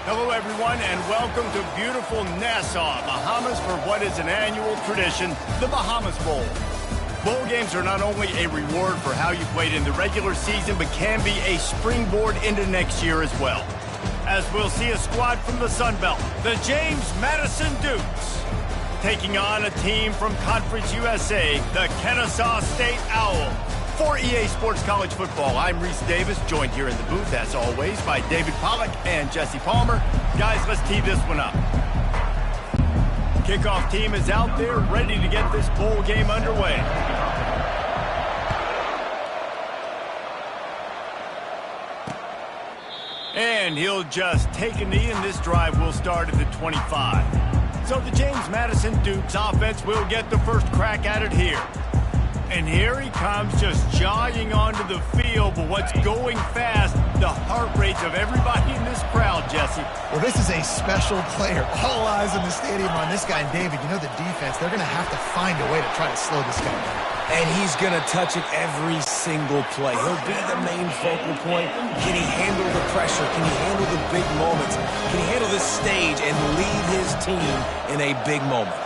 Hello, everyone, and welcome to beautiful Nassau, Bahamas, for what is an annual tradition, the Bahamas Bowl. Bowl games are not only a reward for how you played in the regular season, but can be a springboard into next year as well. As we'll see a squad from the Sun Belt, the James Madison Dukes, taking on a team from Conference USA, the Kennesaw State Owls. For EA Sports College Football, I'm Reese Davis, joined here in the booth, as always, by David Pollack and Jesse Palmer. Guys, let's tee this one up. Kickoff team is out there, ready to get this bowl game underway. And he'll just take a knee, and this drive will start at the 25. So the James Madison Dukes offense will get the first crack at it here. And here he comes, just jogging onto the field, but what's going fast, the heart rates of everybody in this crowd, Jesse. Well, this is a special player. All eyes in the stadium on this guy. And David, you know the defense, they're going to have to find a way to try to slow this guy down. And he's going to touch it every single play. He'll be the main focal point. Can he handle the pressure? Can he handle the big moments? Can he handle this stage and lead his team in a big moment?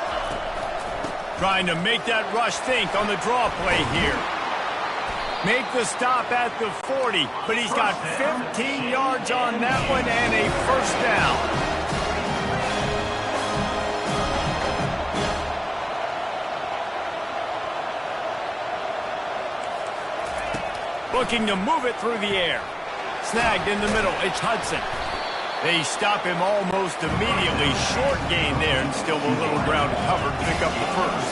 Trying to make that rush think on the draw play here. Make the stop at the 40, but he's got 15 yards on that one and a first down. Looking to move it through the air. Snagged in the middle, it's Hudson. They stop him almost immediately. Short gain there, and still a little ground covered to pick up the first.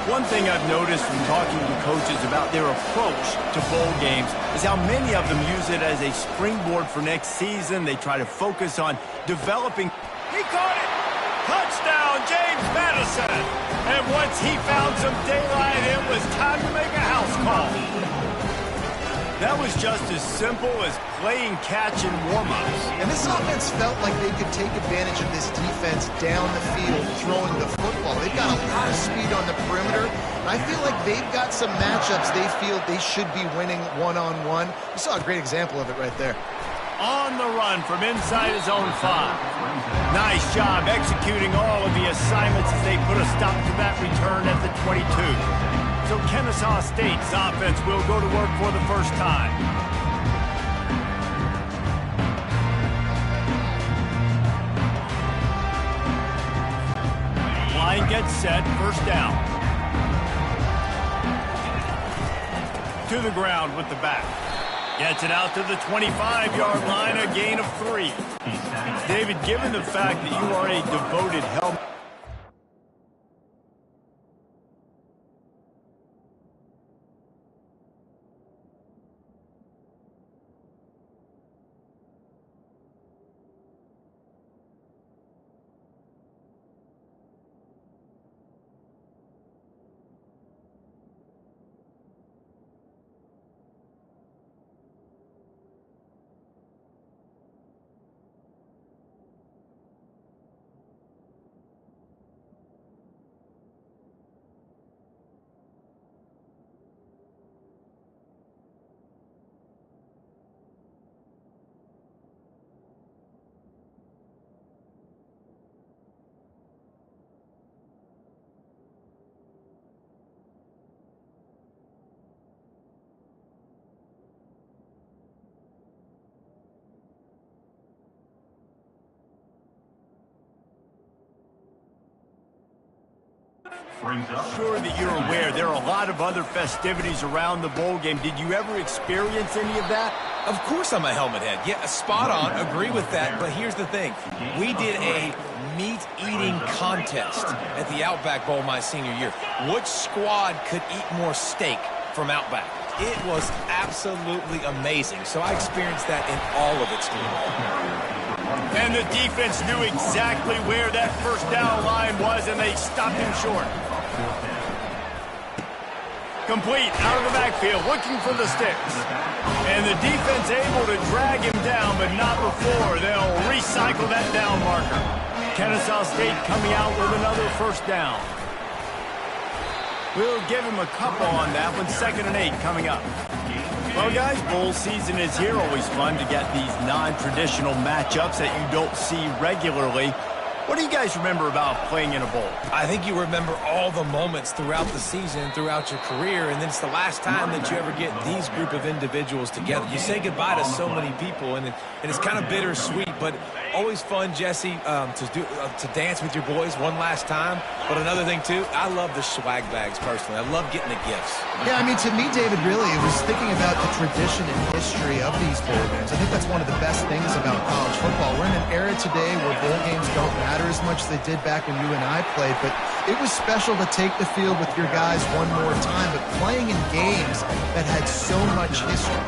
One thing I've noticed from talking to coaches about their approach to bowl games is how many of them use it as a springboard for next season. They try to focus on developing. He caught it! Touchdown, James Madison! And once he found some daylight, it was time to make a house call. That was just as simple as playing catch and warm-ups. And this offense felt like they could take advantage of this defense down the field, throwing the football. They've got a lot of speed on the perimeter, and I feel like they've got some matchups they feel they should be winning one-on-one. We saw a great example of it right there. On the run from inside his own 5. Nice job executing all of the assignments as they put a stop to that return at the 22. So Kennesaw State's offense will go to work for the first time. Line gets set, first down. To the ground with the back. Gets it out to the 25-yard line, a gain of 3. David, given the fact that you are a devoted helmet, sure that you're aware there are a lot of other festivities around the bowl game. Did you ever experience any of that? Of course I'm a helmet head. Yeah, spot on. Agree with that. But here's the thing. We did a meat-eating contest at the Outback Bowl my senior year. Which squad could eat more steak from Outback? It was absolutely amazing. So I experienced that in all of its glory. And the defense knew exactly where that first down line was, and they stopped him short. Complete, out of the backfield, looking for the sticks. And the defense able to drag him down, but not before they'll recycle that down marker. Kennesaw State coming out with another first down. We'll give him a couple on that one. 2nd and 8 coming up. Well, guys, bowl season is here. Always fun to get these non-traditional matchups that you don't see regularly. What do you guys remember about playing in a bowl? I think you remember all the moments throughout the season, throughout your career, and then it's the last time that you ever get these group of individuals together. You say goodbye to so many people, and it's kind of bittersweet, but always fun, Jesse, to dance with your boys one last time. But another thing, too, I love the swag bags, personally. I love getting the gifts. Yeah, I mean, to me, David, really, it was thinking about the tradition and history of these bowl games. I think that's one of the best things about college football. We're in an era today where bowl games don't matter as much as they did back when you and I played, but it was special to take the field with your guys one more time, but playing in games that had so much history.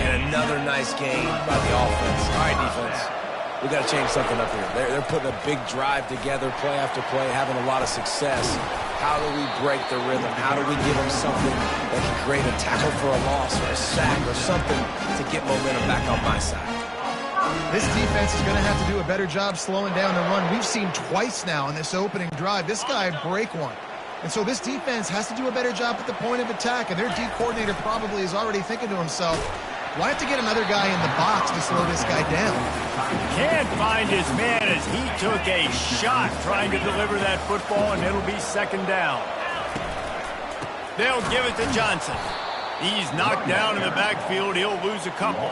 And another nice game by the offense. All right, defense. We got to change something up here. They're putting a big drive together, play after play, having a lot of success. How do we break the rhythm? How do we give them something that can create a tackle for a loss or a sack or something to get momentum back on my side? This defense is going to have to do a better job slowing down the run. We've seen twice now in this opening drive. This guy break one. And so this defense has to do a better job at the point of attack. And their D coordinator probably is already thinking to himself, well, I have to get another guy in the box to slow this guy down. Can't find his man as he took a shot trying to deliver that football, and it'll be second down. They'll give it to Johnson. He's knocked down in the backfield. He'll lose a couple.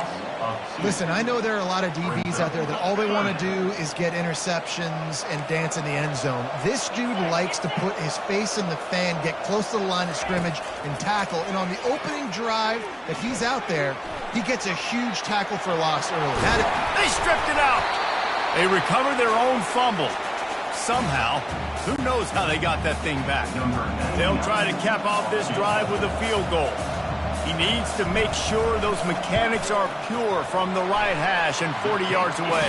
Listen, I know there are a lot of DBs out there that all they want to do is get interceptions and dance in the end zone. This dude likes to put his face in the fan, get close to the line of scrimmage, and tackle. And on the opening drive that he's out there, he gets a huge tackle for loss early. They stripped it out. They recovered their own fumble. Somehow, who knows how they got that thing back. They'll try to cap off this drive with a field goal. He needs to make sure those mechanics are pure from the right hash and 40 yards away.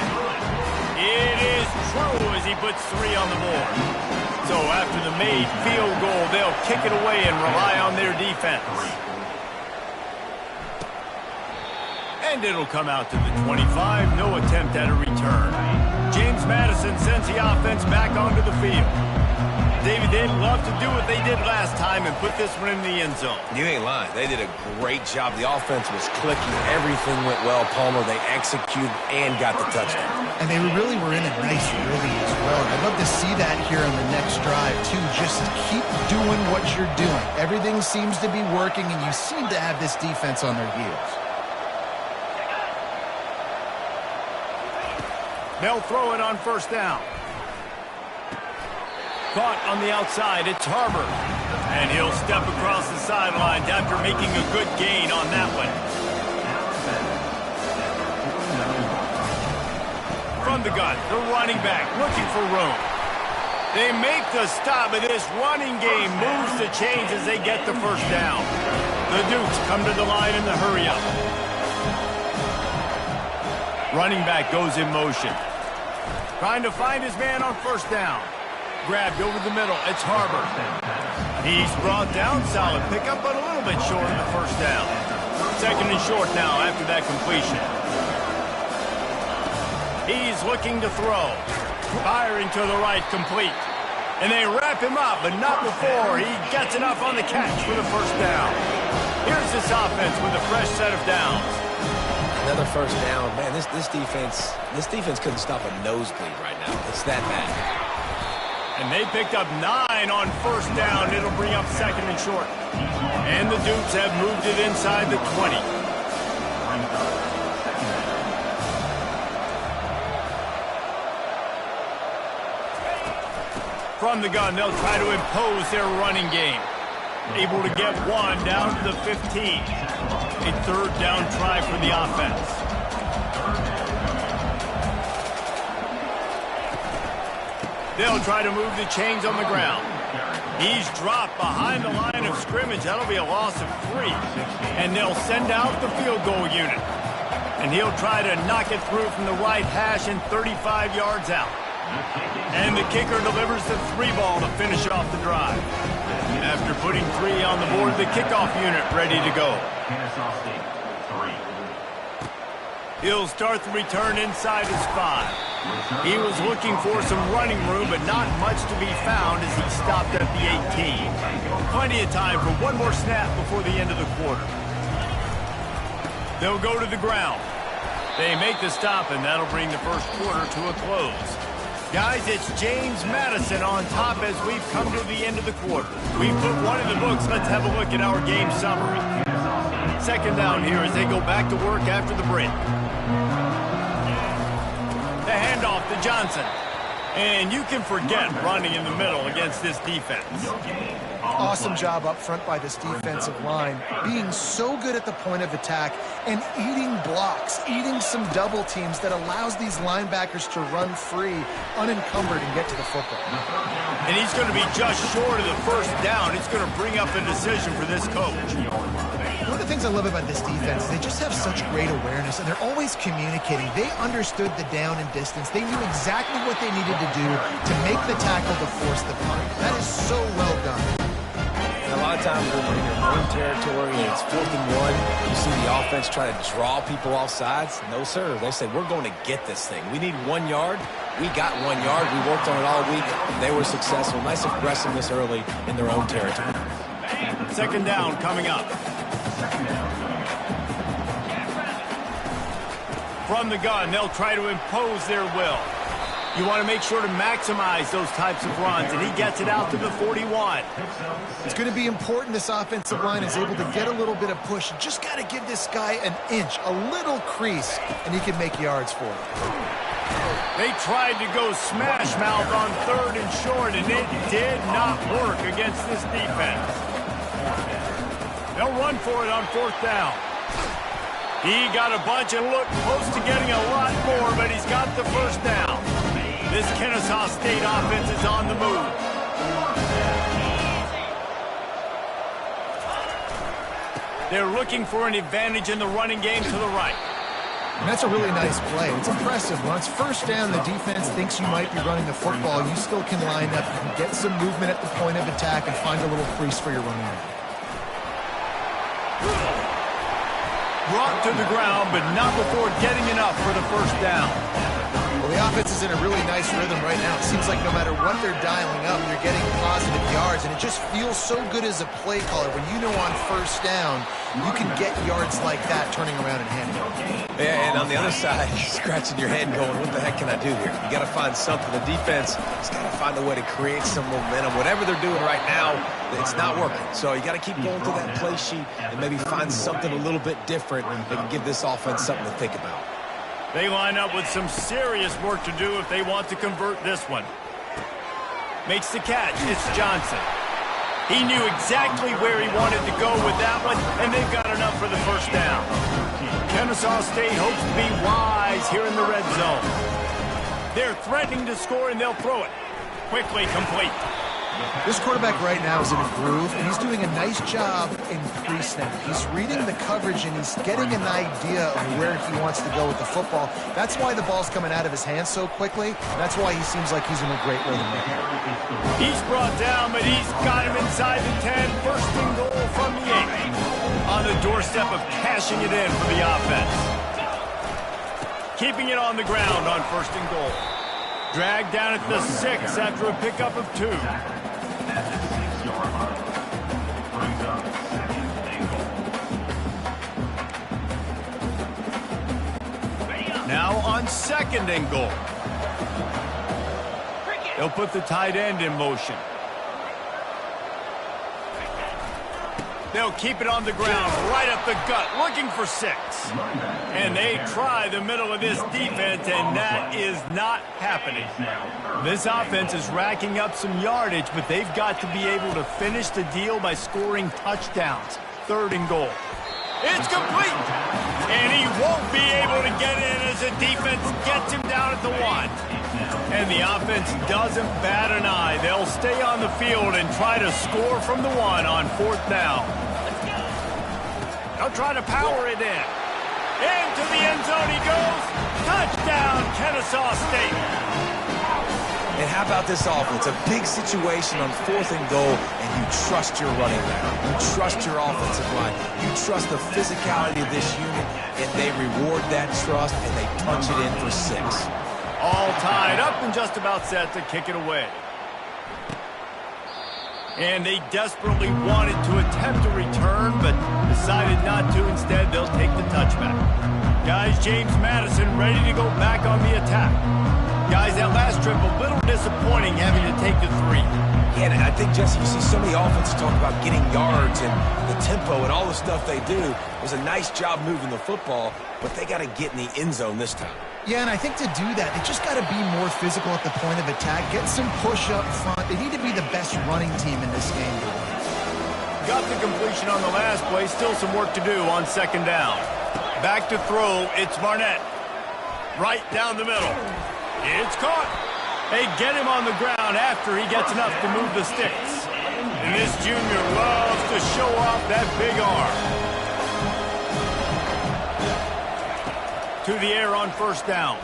It is true as he puts 3 on the board. So after the made field goal, they'll kick it away and rely on their defense. And it'll come out to the 25. No attempt at a return. James Madison sends the offense back onto the field. David, they'd love to do what they did last time and put this one in the end zone. You ain't lying. They did a great job. The offense was clicking. Everything went well, Palmer. They executed and got the touchdown. And they really were in a nice rhythm as well. I'd love to see that here on the next drive, too. Just keep doing what you're doing. Everything seems to be working, and you seem to have this defense on their heels. They'll throw it on first down. Caught on the outside, it's Harbor. And he'll step across the sidelines after making a good gain on that one. From the gun, the running back looking for room. They make the stop, but this running game moves the chains as they get the first down. The Dukes come to the line in the hurry-up. Running back goes in motion. Trying to find his man on first down. Grabbed over the middle. It's Harbor. He's brought down. Solid pickup, but a little bit short of the first down. Second and short now after that completion. He's looking to throw. Firing to the right, complete. And they wrap him up, but not before he gets enough on the catch for the first down. Here's this offense with a fresh set of downs. Another first down. Man, this defense couldn't stop a nosebleed right now. It's that bad. And they picked up 9 on first down. It'll bring up second and short. And the Dukes have moved it inside the 20. From the gun, they'll try to impose their running game. Able to get 1 down to the 15. A third down try for the offense. They'll try to move the chains on the ground. He's dropped behind the line of scrimmage. That'll be a loss of 3. And they'll send out the field goal unit. And he'll try to knock it through from the right hash and 35 yards out. And the kicker delivers the 3 ball to finish off the drive. After putting 3 on the board, the kickoff unit ready to go. He'll start the return inside his 5. He was looking for some running room, but not much to be found as he stopped at the 18. Plenty of time for one more snap before the end of the quarter. They'll go to the ground. They make the stop, and that'll bring the first quarter to a close. Guys, it's James Madison on top as we've come to the end of the quarter. We've put one in the books. Let's have a look at our game summary. Second down here as they go back to work after the break. The handoff to Johnson. And you can forget running in the middle against this defense. Awesome job up front by this defensive line, being so good at the point of attack and eating blocks, eating some double teams that allows these linebackers to run free, unencumbered, and get to the football. And he's going to be just short of the first down. It's going to bring up a decision for this coach. One of the things I love about this defense is they just have such great awareness, and they're always communicating. They understood the down and distance. They knew exactly what they needed to do to make the tackle to force the punt. That is so well done. And a lot of times when we're in your own territory and it's 4th and 1, you see the offense try to draw people off sides. No, sir. They said, we're going to get this thing. We need 1 yard. We got 1 yard. We worked on it all week. They were successful. Nice aggressiveness early in their own territory. Second down coming up. From the gun, they'll try to impose their will. You want to make sure to maximize those types of runs, and he gets it out to the 41. It's going to be important this offensive line is able to get a little bit of push. You just got to give this guy an inch, a little crease, and he can make yards for it. They tried to go smash mouth on 3rd and short, and it did not work against this defense. They'll run for it on 4th down. He got a bunch and looked close to getting a lot more, but he's got the first down. This Kennesaw State offense is on the move. They're looking for an advantage in the running game to the right. And that's a really nice play. It's impressive. When it's first down, the defense thinks you might be running the football. You still can line up, you can get some movement at the point of attack and find a little crease for your running back. Brought to the ground, but not before getting enough for the first down. Well, the offense is in a really nice rhythm right now. It seems like no matter what they're dialing up, they're getting positive yards, and it just feels so good as a play caller when you know on first down you can get yards like that turning around and handing it. Yeah, and on the other side, you're scratching your head going, what the heck can I do here? You got to find something. The defense has got to find a way to create some momentum. Whatever they're doing right now, it's not working. So you got to keep going through that play sheet and maybe find something a little bit different that can give this offense something to think about. They line up with some serious work to do if they want to convert this one. Makes the catch. It's Johnson. He knew exactly where he wanted to go with that one, and they've got enough for the first down. Kennesaw State hopes to be wise here in the red zone. They're threatening to score, and they'll throw it. Quickly complete. This quarterback right now is in a groove, and he's doing a nice job in pre-snap. He's reading the coverage, and he's getting an idea of where he wants to go with the football. That's why the ball's coming out of his hands so quickly. That's why he seems like he's in a great rhythm right now. He's brought down, but he's got him inside the 10. First and goal from the 8. On the doorstep of cashing it in for the offense. Keeping it on the ground on first and goal. Dragged down at the 6 after a pickup of 2. Now on second and goal. They'll put the tight end in motion. They'll keep it on the ground, right up the gut, looking for 6. And they try the middle of this defense, and that is not happening. This offense is racking up some yardage, but they've got to be able to finish the deal by scoring touchdowns. Third and goal. It's complete! And he won't be able to get in as the defense gets him down at the 1. And the offense doesn't bat an eye. They'll stay on the field and try to score from the 1 on 4th down. They'll try to power it in. Into the end zone he goes. Touchdown, Kennesaw State. And how about this offense? A big situation on 4th and goal, and you trust your running back. You trust your offensive line. You trust the physicality of this unit, and they reward that trust, and they punch it in for 6. All tied up and just about set to kick it away. And they desperately wanted to attempt a return, but decided not to. Instead, they'll take the touchback. Guys, James Madison ready to go back on the attack. Guys, that last trip a little disappointing having to take the 3. Yeah, and I think, Jesse, you see so many offenses talk about getting yards and the tempo and all the stuff they do. It was a nice job moving the football, but they got to get in the end zone this time. Yeah, and I think to do that, they just got to be more physical at the point of attack, get some push up front. They need to be the best running team in this game to win. Got the completion on the last play. Still some work to do on second down. Back to throw. It's Barnett. Right down the middle. It's caught. They get him on the ground after he gets enough to move the sticks. And this junior loves to show off that big arm. To the air on first down.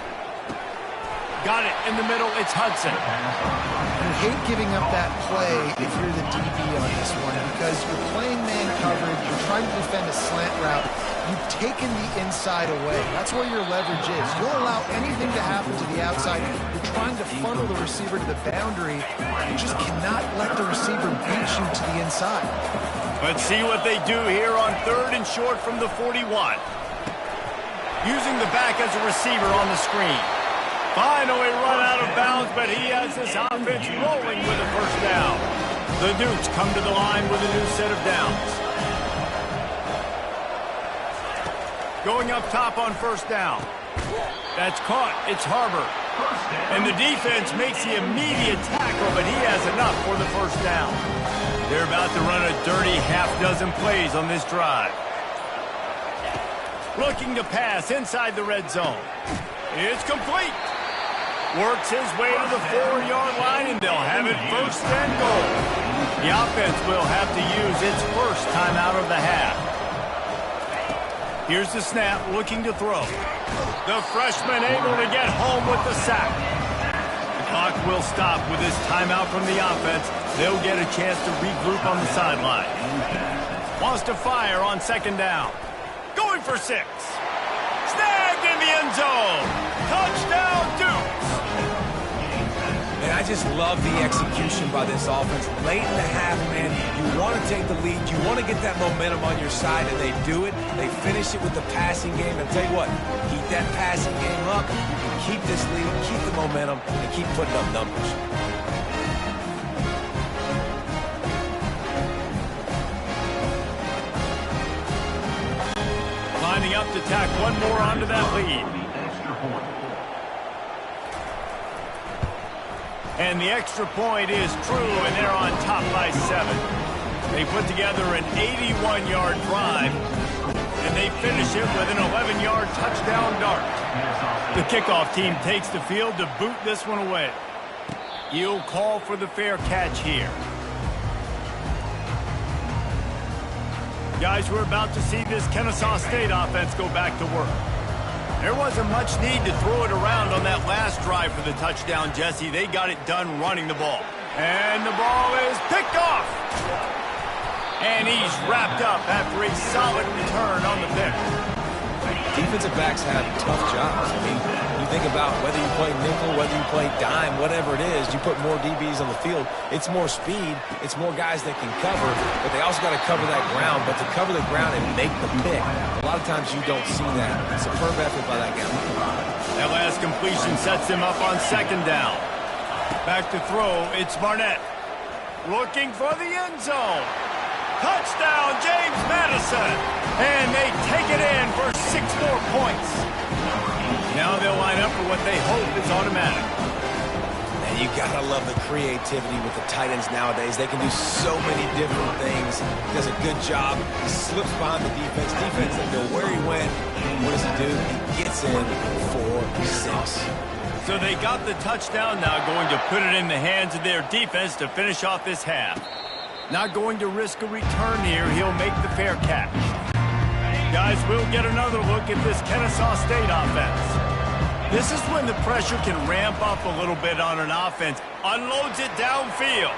Got it in the middle. It's Hudson. You hate giving up that play if you're the DB on this one because you're playing man coverage. You're trying to defend a slant route. You've taken the inside away. That's where your leverage is. You'll allow anything to happen to the outside. You're trying to funnel the receiver to the boundary. You just cannot let the receiver beat you to the inside. Let's see what they do here on 3rd and short from the 41. Using the back as a receiver on the screen. Finally run out of bounds, but he has this offense rolling with a first down. The Dukes come to the line with a new set of downs. Going up top on first down. That's caught. It's Harbor. And the defense makes the immediate tackle, but he has enough for the first down. They're about to run a dirty half-dozen plays on this drive. Looking to pass inside the red zone. It's complete. Works his way to the 4-yard line, and they'll have it first and goal. The offense will have to use its first timeout of the half. Here's the snap, looking to throw. The freshman able to get home with the sack. The clock will stop with this timeout from the offense. They'll get a chance to regroup on the sideline. Wants to fire on second down. Going for 6. Snagged in the end zone. Touchdown, Dukes. And I just love the execution by this offense. Late in the half, man, you want to take the lead. You want to get that momentum on your side, and they do it. They finish it with the passing game. And I'll tell you what, keep that passing game up. You can keep this lead, keep the momentum, and keep putting up numbers. Lining up to tack one more onto that lead. And the extra point is true, and they're on top by 7. They put together an 81-yard drive, and they finish it with an 11-yard touchdown dart. The kickoff team takes the field to boot this one away. You'll call for the fair catch here. Guys, we're about to see this Kennesaw State offense go back to work. There wasn't much need to throw it around on that last drive for the touchdown, Jesse. They got it done running the ball. And the ball is picked off. And he's wrapped up after a solid return on the pick. Defensive backs have tough jobs. I mean, you think about whether you play nickel, whether you play dime, whatever it is, you put more DBs on the field. It's more speed. It's more guys that can cover, but they also got to cover that ground. But to cover the ground and make the pick, a lot of times you don't see that. Superb effort by that guy. That last completion sets him up on second down. Back to throw, it's Barnett. Looking for the end zone. Touchdown, James Madison. And they take it in for 6 more points. Now they'll line up for what they hope is automatic. And you gotta love the creativity with the tight ends nowadays. They can do so many different things. He does a good job. He slips behind the defense. Defense doesn't know where he went. What does he do? He gets in for 6. So they got the touchdown, now going to put it in the hands of their defense to finish off this half. Not going to risk a return here. He'll make the fair catch. Guys, we'll get another look at this Kennesaw State offense. This is when the pressure can ramp up a little bit on an offense. Unloads it downfield.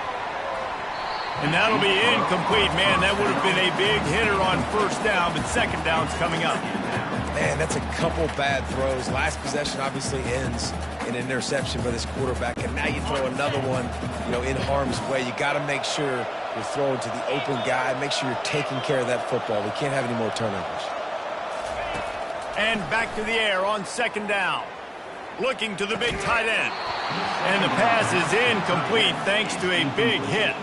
And that'll be incomplete. Man, that would have been a big hitter on first down, but second down's coming up. Man, that's a couple bad throws. Last possession obviously ends in an interception by this quarterback, and now you throw another one, in harm's way. You got to make sure You're throwing to the open guy. Make sure you're taking care of that football. We can't have any more turnovers. And back to the air on second down. Looking to the big tight end. And the pass is incomplete thanks to a big hit.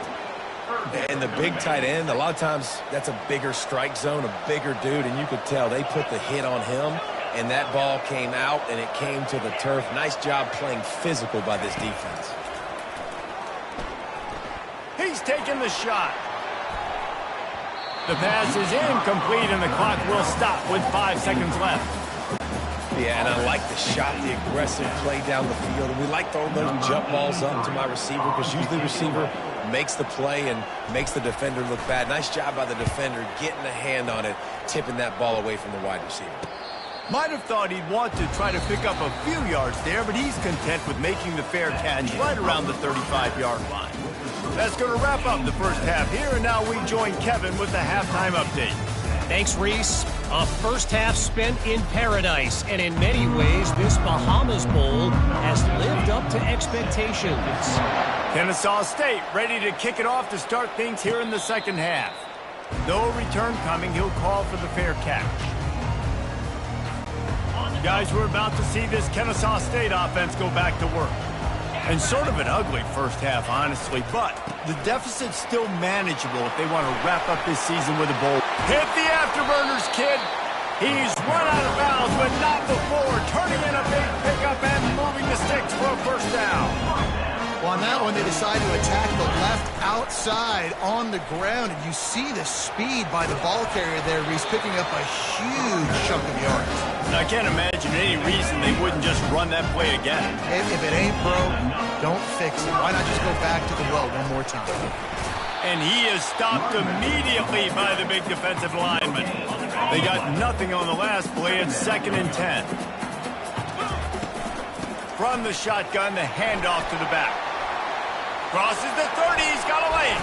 And the big tight end, a lot of times that's a bigger strike zone, a bigger dude, and you could tell they put the hit on him, and that ball came out, and it came to the turf. Nice job playing physical by this defense. He's taking the shot. The pass is incomplete, and the clock will stop with 5 seconds left. Yeah, and I like the shot, the aggressive play down the field. And we like throwing those jump balls up to my receiver because usually the receiver makes the play and makes the defender look bad. Nice job by the defender getting a hand on it, tipping that ball away from the wide receiver. Might have thought he'd want to try to pick up a few yards there, but he's content with making the fair catch right around the 35-yard line. That's going to wrap up the first half here, and now we join Kevin with the halftime update. Thanks, Reese. A first half spent in paradise, and in many ways, this Bahamas Bowl has lived up to expectations. Kennesaw State ready to kick it off to start things here in the second half. No return coming. He'll call for the fair catch. Guys, we're about to see this Kennesaw State offense go back to work. And sort of an ugly first half, honestly, but the deficit's still manageable if they want to wrap up this season with a bowl. Hit the afterburners, kid. He's run out of bounds, but not before turning in a big pickup and moving the sticks for a first down. Well, on that one, they decide to attack the left outside on the ground, and you see the speed by the ball carrier there. He's picking up a huge chunk of yards. I can't imagine any reason they wouldn't just run that play again. If it ain't broke, don't fix it. Why not just go back to the well one more time? And he is stopped immediately by the big defensive lineman. They got nothing on the last play. It's 2nd and 10. From the shotgun, the handoff to the back. Crosses the 30. He's got a lane.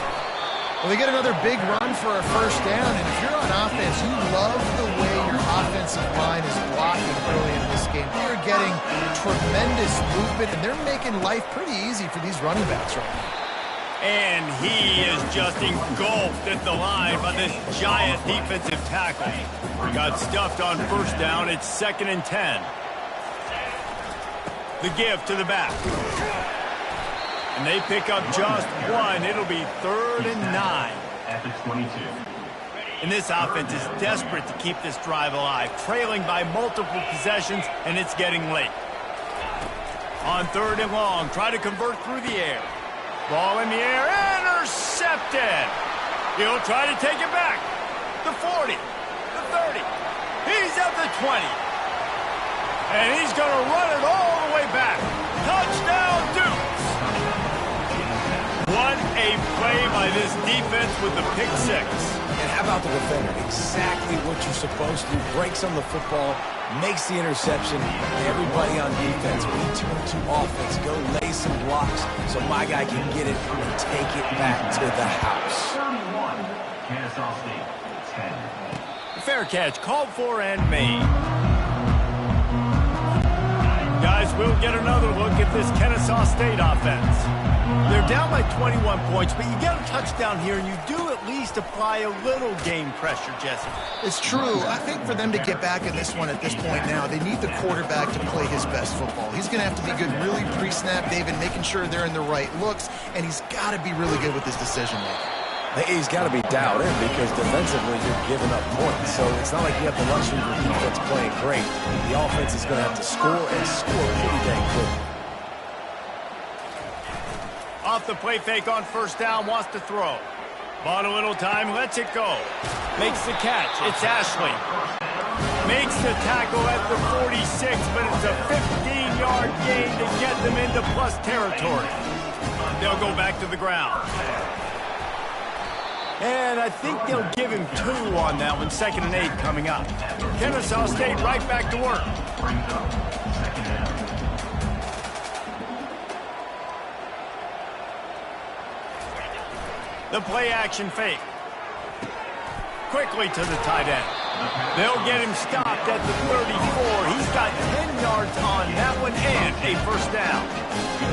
Well, they get another big run for a first down, and if you're on offense, you love the way your offensive line is blocking early in this game. They're getting tremendous movement, and they're making life pretty easy for these running backs right now. And he is just engulfed at the line by this giant defensive tackle. Got stuffed on first down. It's 2nd and 10. The give to the back. And they pick up just one. It'll be 3rd and 9. At the 22. And this offense is desperate to keep this drive alive, trailing by multiple possessions, and it's getting late. On 3rd and long, try to convert through the air. Ball in the air, intercepted. He'll try to take it back. The 40, the 30. He's at the 20. And he's going to run it all the way back. Touchdown, Dukes. What a play by this defense with the pick six. And how about the defender? Exactly what you're supposed to do. Breaks on the football, makes the interception. Everybody on defense, we turn to offense. Go lay some blocks so my guy can get it and take it back to the house. 31, Kennesaw State, 10. The fair catch called for and made. Guys, we'll get another look at this Kennesaw State offense. They're down by 21 points, but you get a touchdown here, and you do at least apply a little game pressure, Jesse. It's true. I think for them to get back in this one at this point now, they need the quarterback to play his best football. He's going to have to be good really pre-snap, David, making sure they're in the right looks, and he's got to be really good with his decision-making. He's got to be dialed in because defensively you're giving up points. So it's not like you have the luxury of your defense playing great. The offense is going to have to score and score pretty dang quick. Off the play fake on first down, wants to throw. Bought a little time, lets it go. Makes the catch. It's Ashley. Makes the tackle at the 46, but it's a 15-yard gain to get them into plus territory. They'll go back to the ground. And I think they'll give him 2 on that one. 2nd and 8 coming up. Kennesaw State right back to work. The play action fake. Quickly to the tight end. They'll get him stopped at the 34. He's got 10 yards on that one, and a first down.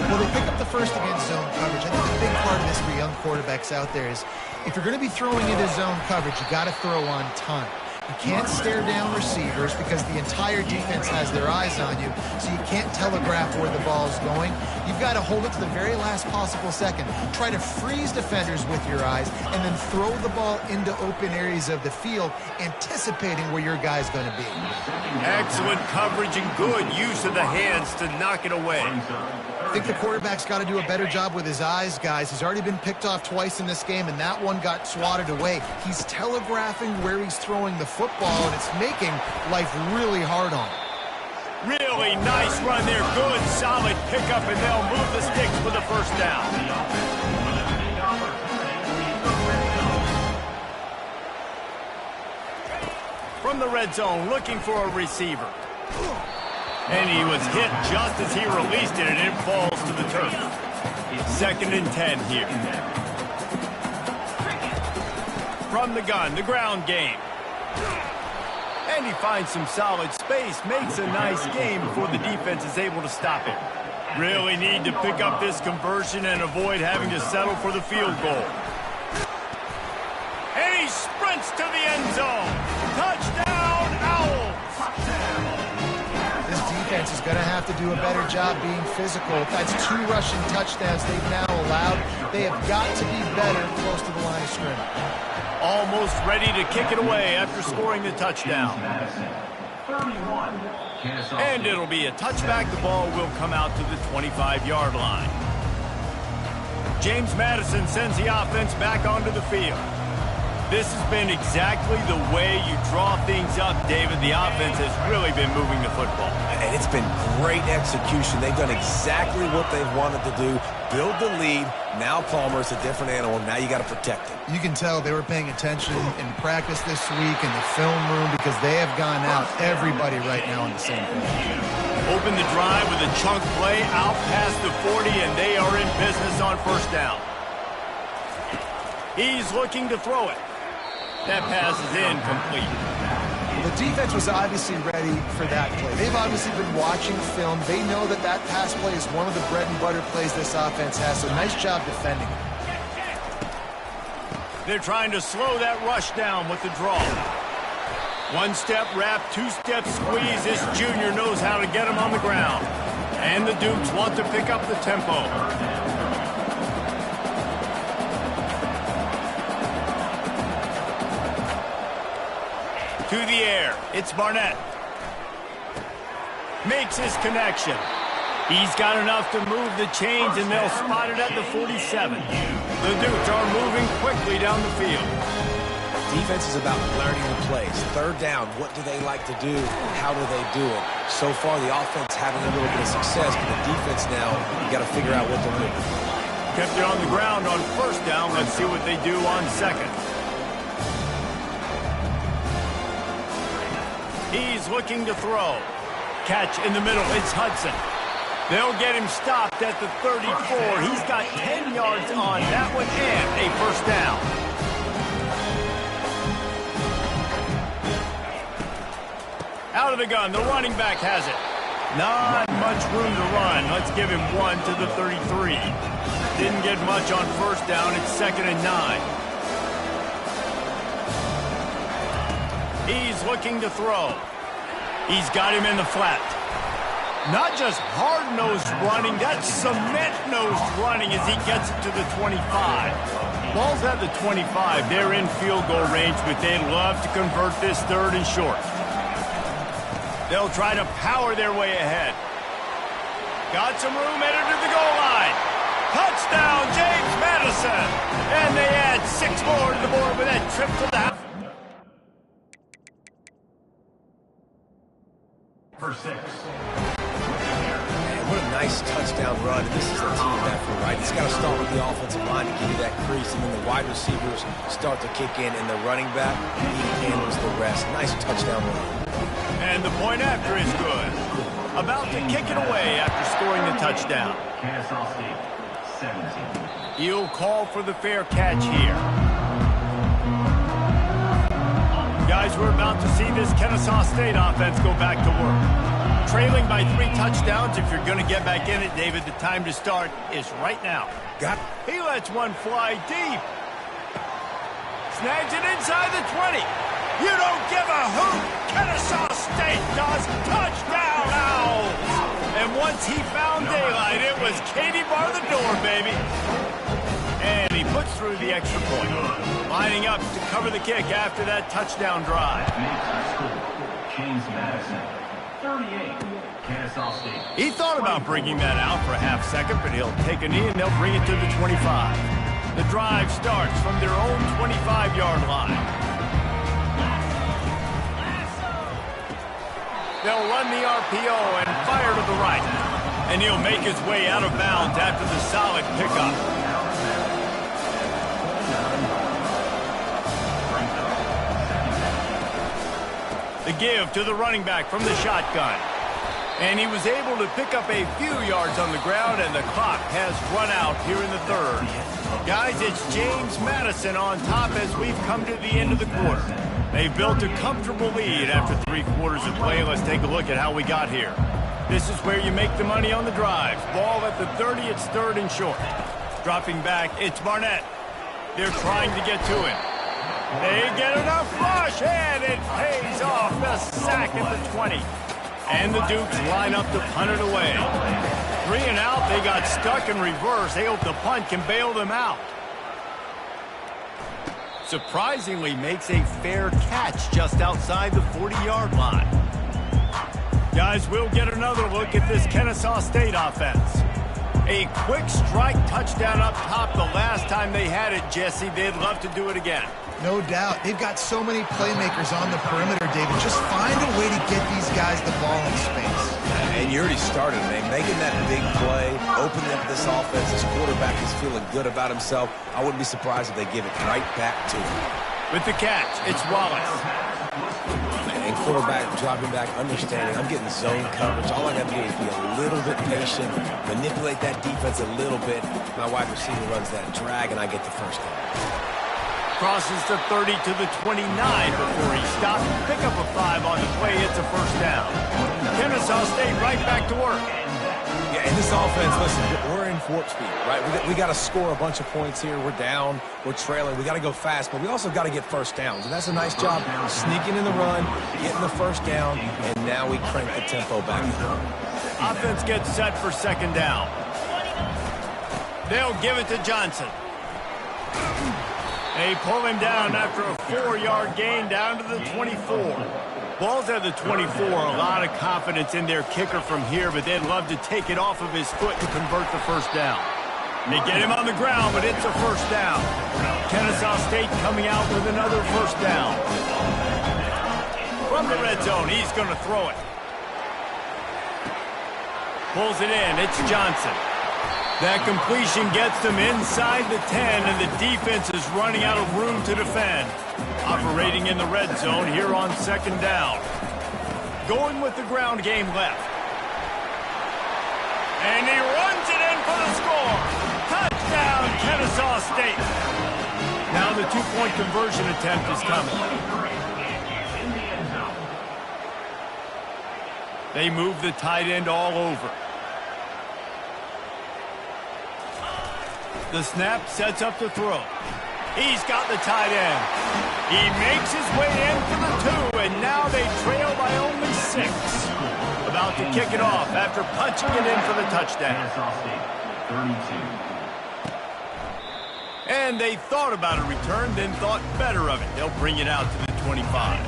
Well, they pick up the first against zone coverage. I think a big part of this for young quarterbacks out there is if you're going to be throwing into zone coverage, you got to throw on time. You can't stare down receivers because the entire defense has their eyes on you, so you can't telegraph where the ball's going. You've got to hold it to the very last possible second. Try to freeze defenders with your eyes and then throw the ball into open areas of the field, anticipating where your guy's going to be. Excellent coverage and good use of the hands to knock it away. I think the quarterback's got to do a better job with his eyes, guys. He's already been picked off twice in this game, and that one got swatted away. He's telegraphing where he's throwing the football, and it's making life really hard on him. Really nice run there. Good, solid pickup, and they'll move the sticks for the first down. From the red zone, looking for a receiver. And he was hit just as he released it, and it falls to the turf. 2nd and 10 here. From the gun, the ground game. And he finds some solid space, makes a nice game before the defense is able to stop him. Really need to pick up this conversion and avoid having to settle for the field goal. And he sprints to the end zone. Touchdown, Owls! This defense is going to have to do a better job being physical. That's 2 rushing touchdowns they've now allowed. They have got to be better close to the line of scrimmage. Almost ready to kick it away after scoring the touchdown. And it'll be a touchback. The ball will come out to the 25-yard line. James Madison sends the offense back onto the field. This has been exactly the way you draw things up, David. The offense has really been moving the football. And it's been great execution. They've done exactly what they've wanted to do. Build the lead. Now Palmer's a different animal. Now you got to protect him. You can tell they were paying attention in practice this week in the film room because they have gone out, everybody right now on the same page. Open the drive with a chunk play out past the 40, and they are in business on first down. He's looking to throw it. That pass is incomplete. The defense was obviously ready for that play. They've obviously been watching film. They know that that pass play is one of the bread and butter plays this offense has, so nice job defending it. They're trying to slow that rush down with the draw. 1-step wrap, 2-step squeeze. This junior knows how to get him on the ground. And the Dukes want to pick up the tempo. To the air, it's Barnett. Makes his connection. He's got enough to move the chains, and they'll spot it at the 47. The Dukes are moving quickly down the field. Defense is about learning the plays. 3rd down, what do they like to do? How do they do it? So far, the offense having a little bit of success, but the defense now, you got to figure out what to do. Kept it on the ground on first down. Let's see what they do on 2nd. He's looking to throw. Catch in the middle. It's Hudson. They'll get him stopped at the 34. He's got 10 yards on that one and a first down. Out of the gun. The running back has it. Not much room to run. Let's give him 1 to the 33. Didn't get much on first down. It's 2nd and 9. He's looking to throw. He's got him in the flat. Not just hard-nosed running, that's cement-nosed running as he gets it to the 25. Ball's at the 25. They're in field goal range, but they'd love to convert this 3rd and short. They'll try to power their way ahead. Got some room headed to the goal line. Touchdown, James Madison. And they add 6 more to the board with that trip to the house. For 6. Man, what a nice touchdown run. This is a team effort, right? It's got to start with the offensive line to give you that crease, and then the wide receivers start to kick in, and the running back, he handles the rest. Nice touchdown run. And the point after is good. About to kick it away after scoring the touchdown. Kennesaw State, 17. He'll call for the fair catch here. Guys, we're about to see this Kennesaw State offense go back to work. trailing by 3 touchdowns. If you're going to get back in it, David, the time to start is right now. He lets one fly deep. Snags it inside the 20. You don't give a hoot. Kennesaw State does. Touchdown, Owls. And once he found daylight, it was Katie bar the door, baby. And he puts through the extra point. Lining up to cover the kick after that touchdown drive. James Madison, 38, Kennesaw State. He thought about bringing that out for a half second, but he'll take a knee and they'll bring it to the 25. The drive starts from their own 25-yard line. They'll run the RPO and fire to the right. And he'll make his way out of bounds after the solid pickup. The give to the running back from the shotgun. And he was able to pick up a few yards on the ground, and the clock has run out here in the third. Guys, it's James Madison on top as we've come to the end of the quarter. They've built a comfortable lead after 3 quarters of play. Let's take a look at how we got here. This is where you make the money on the drives. Ball at the 30, it's third and short. Dropping back, it's Barnett. They're trying to get to him. They get enough rush, and it pays off. The sack at the 20. And the Dukes line up to punt it away. 3 and out, they got stuck in reverse. They hope the punt can bail them out. Surprisingly makes a fair catch just outside the 40-yard line. Guys, we'll get another look at this Kennesaw State offense. A quick strike touchdown up top the last time they had it, Jesse. They'd love to do it again. No doubt. They've got so many playmakers on the perimeter, David. Just find a way to get these guys the ball in space. And you already started, man. Making that big play, opening up this offense. This quarterback is feeling good about himself. I wouldn't be surprised if they give it right back to him. With the catch, it's Wallace. And quarterback dropping back, understanding I'm getting zone coverage. All I got to do is be a little bit patient, manipulate that defense a little bit. My wide receiver runs that drag, and I get the first down. Crosses the 30 to the 29 before he stopped. Pick up a 5 on the play. It's a first down. Kennesaw State right back to work. Yeah, in this offense, listen, we're in warp speed, right? We got to score a bunch of points here. We're down. We're trailing. We got to go fast, but we also got to get first downs. And that's a nice job sneaking in the run, getting the first down, and now we crank the tempo back up. Offense gets set for second down. They'll give it to Johnson. They pull him down after a 4-yard gain down to the 24. Ball's at the 24. A lot of confidence in their kicker from here, but they'd love to take it off of his foot and convert the first down. They get him on the ground, but it's a first down. Kennesaw State coming out with another first down. From the red zone, he's going to throw it. Pulls it in. It's Johnson. That completion gets them inside the 10, and the defense is running out of room to defend. Operating in the red zone here on second down. Going with the ground game left. And he runs it in for the score. Touchdown, Kennesaw State. Now the 2-point conversion attempt is coming. They move the tight end all over. The snap sets up the throw. He's got the tight end. He makes his way in for the 2, and now they trail by only 6. About to kick it off after punching it in for the touchdown. 32. And they thought about a return, then thought better of it. They'll bring it out to the 25.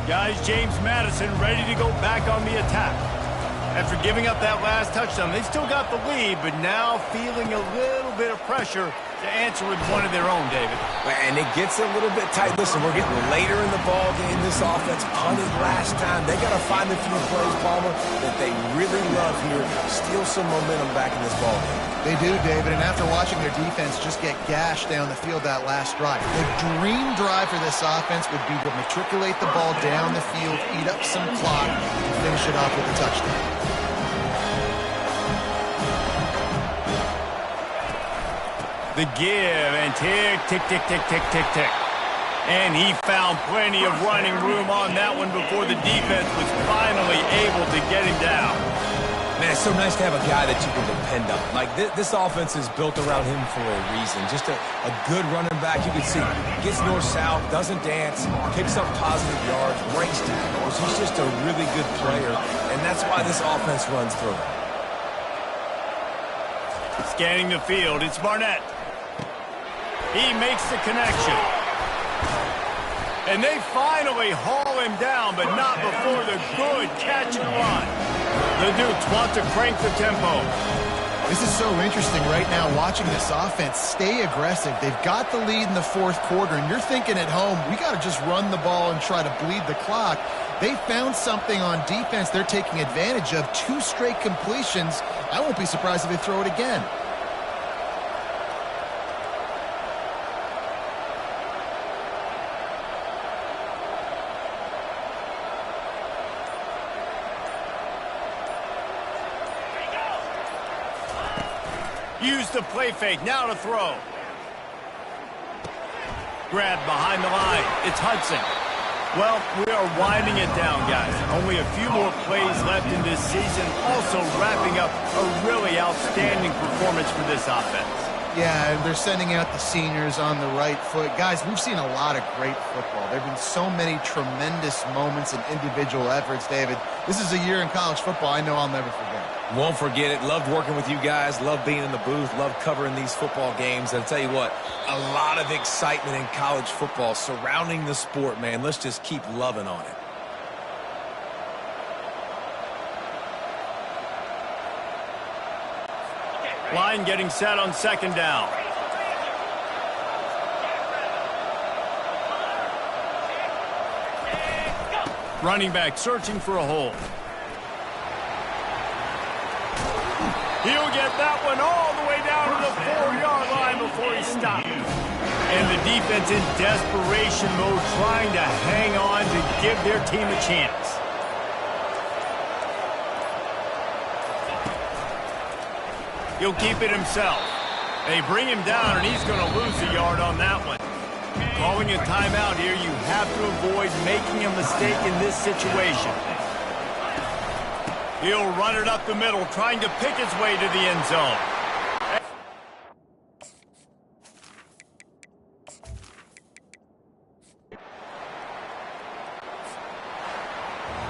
Guys, James Madison ready to go back on the attack. After giving up that last touchdown, they still got the lead, but now feeling a little bit of pressure to answer with one of their own, David. And it gets a little bit tight. Listen, we're getting later in the ball game. This offense punted last time. They got to find a few plays, Palmer, that they really love here. Steal some momentum back in this ball game. They do, David, and after watching their defense just get gashed down the field that last drive, the dream drive for this offense would be to matriculate the ball down the field, eat up some clock, and finish it off with a touchdown. The give, and tick, tick, tick, tick, tick, tick, tick. And he found plenty of running room on that one before the defense was finally able to get him down. Man, it's so nice to have a guy that you can depend on. Like, this offense is built around him for a reason. Just a good running back. You can see gets north-south, doesn't dance, picks up positive yards, breaks tackles. He's just a really good player, and that's why this offense runs through him. Scanning the field, it's Barnett. He makes the connection. And they finally haul him down, but not before the good catch and run. The Dukes want to crank the tempo. This is so interesting right now, watching this offense stay aggressive. They've got the lead in the fourth quarter, and you're thinking at home, we got to just run the ball and try to bleed the clock. They found something on defense they're taking advantage of. 2 straight completions. I won't be surprised if they throw it again. Use the play fake, now to throw. Grab behind the line, it's Hudson. Well, we are winding it down, guys. Only a few more plays left in this season, also wrapping up a really outstanding performance for this offense. Yeah, and they're sending out the seniors on the right foot. Guys, we've seen a lot of great football. There have been so many tremendous moments and individual efforts, David. This is a year in college football I know I'll never forget. Won't forget it. Loved working with you guys. Loved being in the booth. Loved covering these football games. And I'll tell you what, a lot of excitement in college football surrounding the sport, man. Let's just keep loving on it. Line getting set on second down. Running back searching for a hole. He'll get that one all the way down to the 4-yard line before he stopped. And the defense in desperation mode, trying to hang on to give their team a chance. He'll keep it himself. They bring him down, and he's going to lose a yard on that one. Calling a timeout here, you have to avoid making a mistake in this situation. He'll run it up the middle, trying to pick his way to the end zone.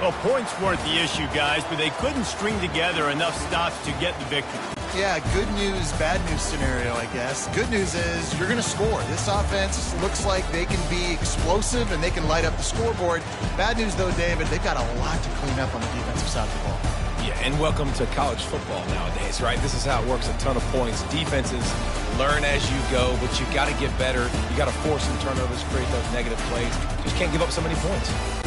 Well, points weren't the issue, guys, but they couldn't string together enough stops to get the victory. Yeah, good news, bad news scenario, I guess. Good news is you're going to score. This offense looks like they can be explosive and they can light up the scoreboard. Bad news, though, David, they've got a lot to clean up on the defensive side of the ball. Yeah, and welcome to college football nowadays, right? This is how it works, a ton of points. Defenses learn as you go, but you've got to get better. You got to force some turnovers, create those negative plays. Just can't give up so many points.